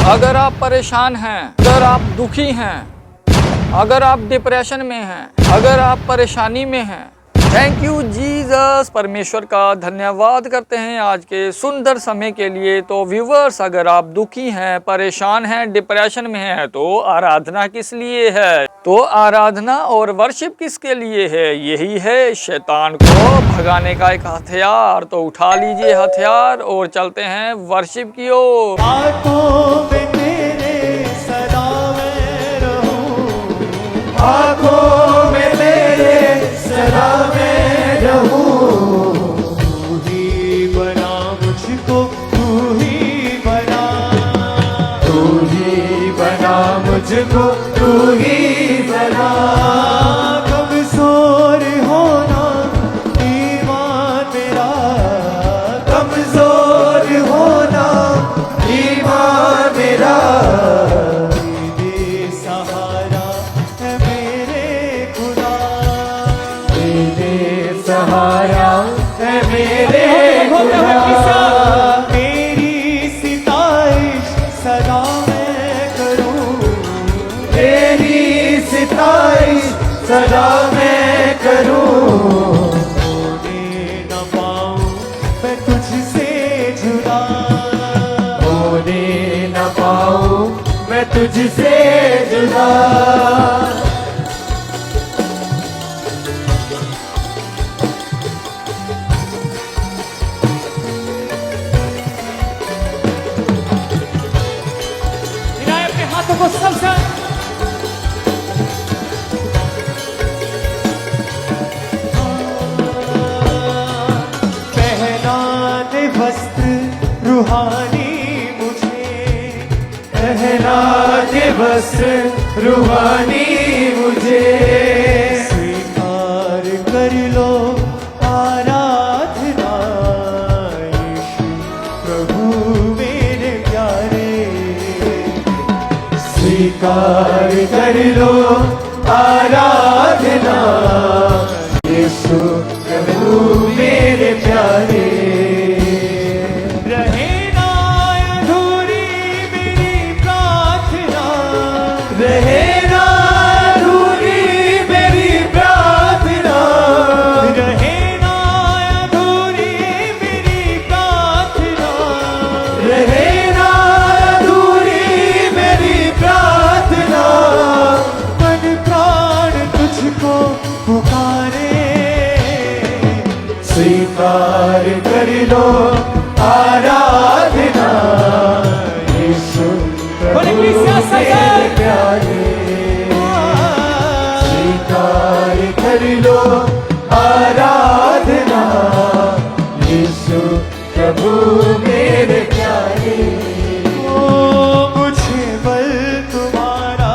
अगर आप परेशान हैं, अगर आप दुखी हैं, अगर आप डिप्रेशन में हैं, अगर आप परेशानी में हैं, थैंक यू जीसस, परमेश्वर का धन्यवाद करते हैं आज के सुंदर समय के लिए। तो व्यूवर्स, अगर आप दुखी हैं, परेशान हैं, डिप्रेशन में हैं, तो आराधना किस लिए है? तो आराधना और वर्शिप किसके लिए है? यही है शैतान को भगाने का एक हथियार। तो उठा लीजिए हथियार और चलते हैं वर्शिप की ओर। आँखों में तेरे सदा मैं रहूं, आँखों में तेरे सदा मैं रहूं। तू ही बना मुझको, तू ही बना, तू ही बना मुझको, तू ही बना। कमजोर होना ईमान मेरा, कमजोर होना ईमान मेरा। तेरे सहारा है मेरे खुदा, तेरे सहारा है मेरे खुदा। तेरी सिताइश सदा मैं करूं, तेरी सिताइश सदा मैं करूं। होने न पाऊं मैं तुझसे जुदा, होने न पाऊं मैं तुझसे जुदा। मिलाएं अपने हाथों को सबसे। पहना दे वस्त्र रूहानी मुझे, पहना दे वस्त्र रूहानी मुझे। स्वीकार कर लो आराधना यीशु प्रभु मेरे प्यारे। स्वीकार कर लो आराधना यीशु प्रभु मेरे प्यारे। रहे ना अधूरी मेरी प्रार्थना, रहे ना अधूरी मेरी प्रार्थना, रहे ना अधूरी मेरी प्रार्थना, रहे ना अधूरी मेरी प्रार्थना। मन प्राण तुझको पुकारे, स्वीकार कर लो आराधना यीशु प्रभु मेरे प्यारे। स्वीकार कर लो आराधना यीशु प्रभु मेरे प्यारे। ओ मुझे बल तुम्हारा,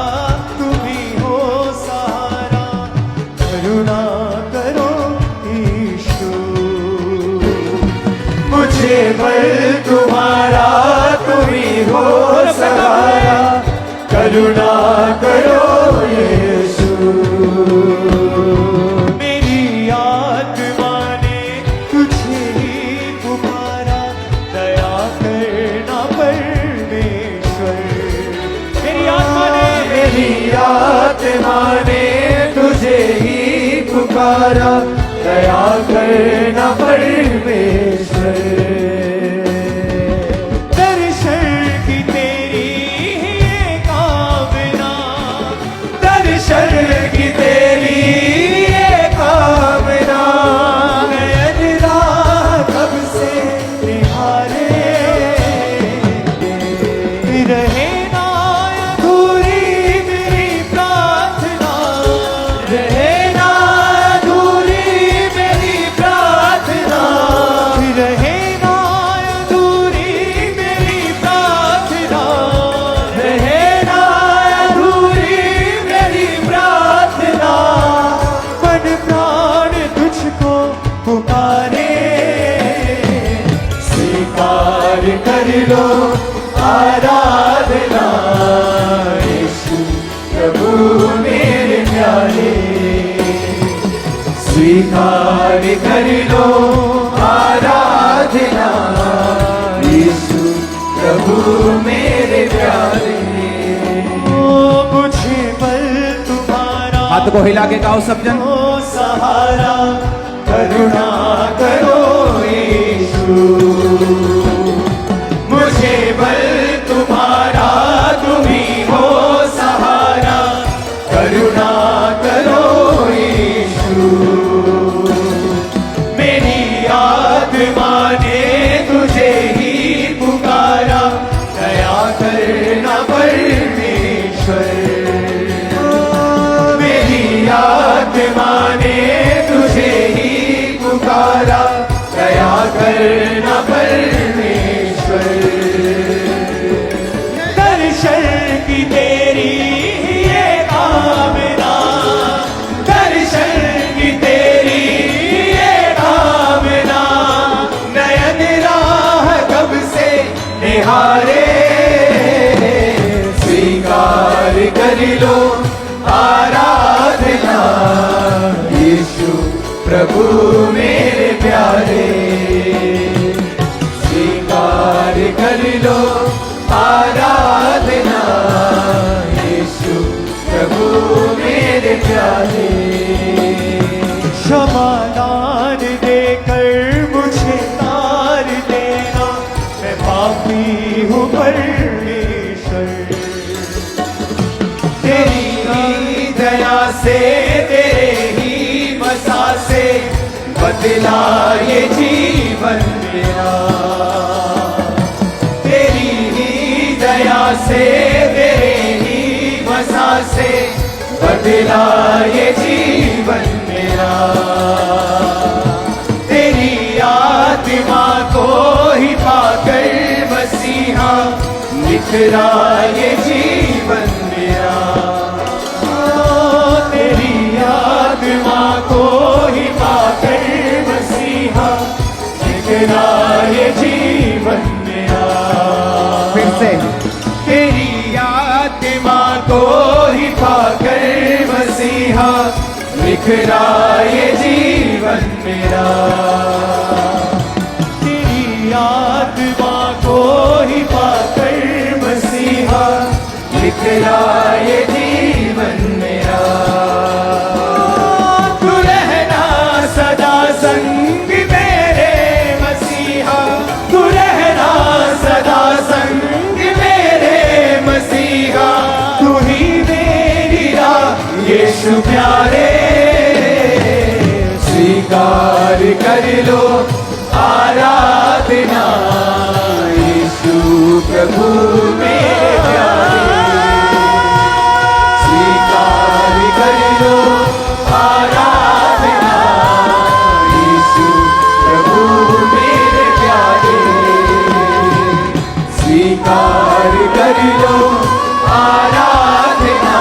तुम ही हो सहारा, करुणा करो ईशु। मुझे बल तुम्हारा, तुम ही हो सहारा, करुणा करो यीशु। मेरी आत्मा ने तुझे ही पुकारा, दया करना परमेश्वर। मेरी आत्मा ने, मेरी आत्मा ने तुझे ही पुकारा, दया करना परमेश्वर। दर्शन की तेरी ये कामना, दर्शन की तेरी ये कामना। नयन राह कब से निहारे, रहे ना अधूरी मेरी प्रार्थना, रहे ना अधूरी मेरी प्रार्थना, रहे ना अधूरी मेरी प्रार्थना, रहे ना अधूरी मेरी प्रार्थना। मन प्राण तुझको पुकारे, स्वीकार कर लो आराधना यीशु प्रभु मेरे प्यारे। स्वीकार कर लो आराधना यीशु प्रभु मेरे प्यारे। हाथ को हिला के गाओ सब जन। ओ सहारा करुणा करो यीशु, मुझे बल तुम्हारा तुम ही हो सहारा, करुणा करो यीशु। मेरी आत्मा ने तुझे ही पुकारा, दया करना परमेश्वर। मेरी आत्मा ने तुझे ही पुकारा, दया करना परमेश्वर। दर्शन की तेरी ये कामना, दर्शन की तेरी ये कामना, नयन राह कब से निहारे। स्वीकार कर लो आराधना यीशु प्रभु मेरे प्यारे। स्वीकार कर लो आराधना यीशु प्रभु मेरे प्यारे। क्षमादान देकर मुझे तार देना, मैं पापी हूँ परमेश्वर। तेरी ही दया से तेरे ही मसा से बदला ये जीवन मेरा। तेरी ही दया से तेरे ही मसा से बदला ये जीवन मेरा। तेरी आत्मा को ही पाकर मसीहा निखरा ये जीवन मेरा। तेरी आत्मा को ही पाकर मसीहा निखरा ये जीवन मेरा। फिर से तेरी आत्मा को ही पाकर मसीहा निखरा ये जीवन मेरा। तेरी आत्मा को ही पाकर मसीहा निखरा ये जीवन मेरा। तू रहना सदा संग मेरे मसीहा, तू रहना सदा संग मेरे मसीहा। तू ही मेरी राह यीशु प्यारे। स्वीकार कर लो आराधना यीशु प्रभु मेरे प्यारे। स्वीकार कर लो आराधना यीशु प्रभु मेरे प्यारे। स्वीकार कर लो आराधना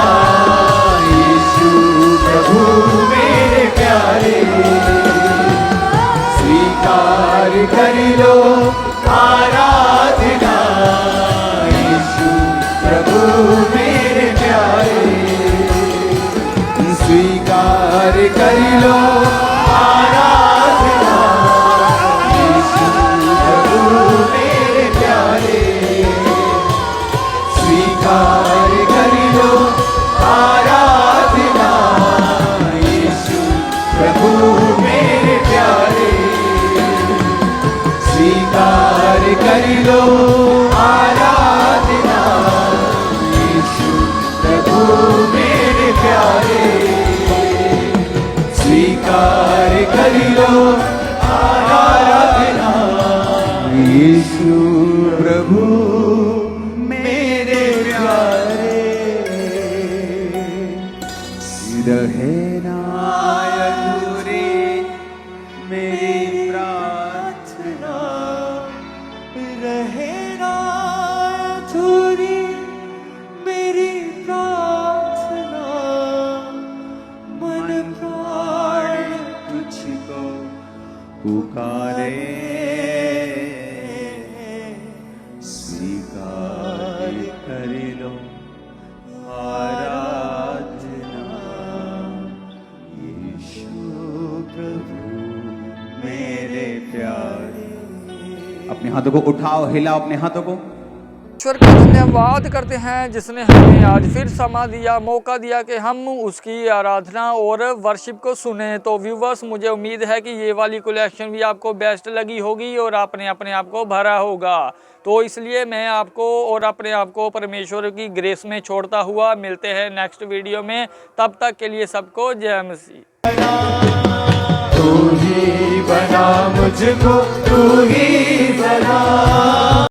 यीशु प्रभु मेरे प्यारे। स्वीकार कर लो आराधना यीशु प्रभु मेरे प्यारे। स्वीकार कर लो आराधना यीशु प्रभु मेरे प्यारे। स्वीकार कर लो आराधना यीशु प्रभु मेरे प्यारे। स्वीकार कर लो आराधना यीशु प्रभु मेरे प्यारे। स्वीकार कर लो आराधना यीशु प्रभु मेरे प्यारे। रहे ना अधूरी मेरी प्रार्थना, रहे ना अधूरी मेरी प्रार्थना। मन प्राण तुझको पुकारे। स्वीकार कर लो आराधना यीशु प्रभु मेरे प्यारे। अपने हाथों को उठाओ, हिलाओ अपने हाथों को। परमेश्वर का धन्यवाद करते हैं जिसने हमें आज फिर समय दिया, मौका दिया कि हम उसकी आराधना और वर्शिप को सुने। तो व्यूवर्स, मुझे उम्मीद है कि ये वाली कलेक्शन भी आपको बेस्ट लगी होगी और आपने अपने आप को भरा होगा। तो इसलिए मैं आपको और अपने आप को परमेश्वर की ग्रेस में छोड़ता हुआ मिलते हैं नेक्स्ट वीडियो में। तब तक के लिए सबको जय मसीह। तू ही बना मुझको, तू ही बना।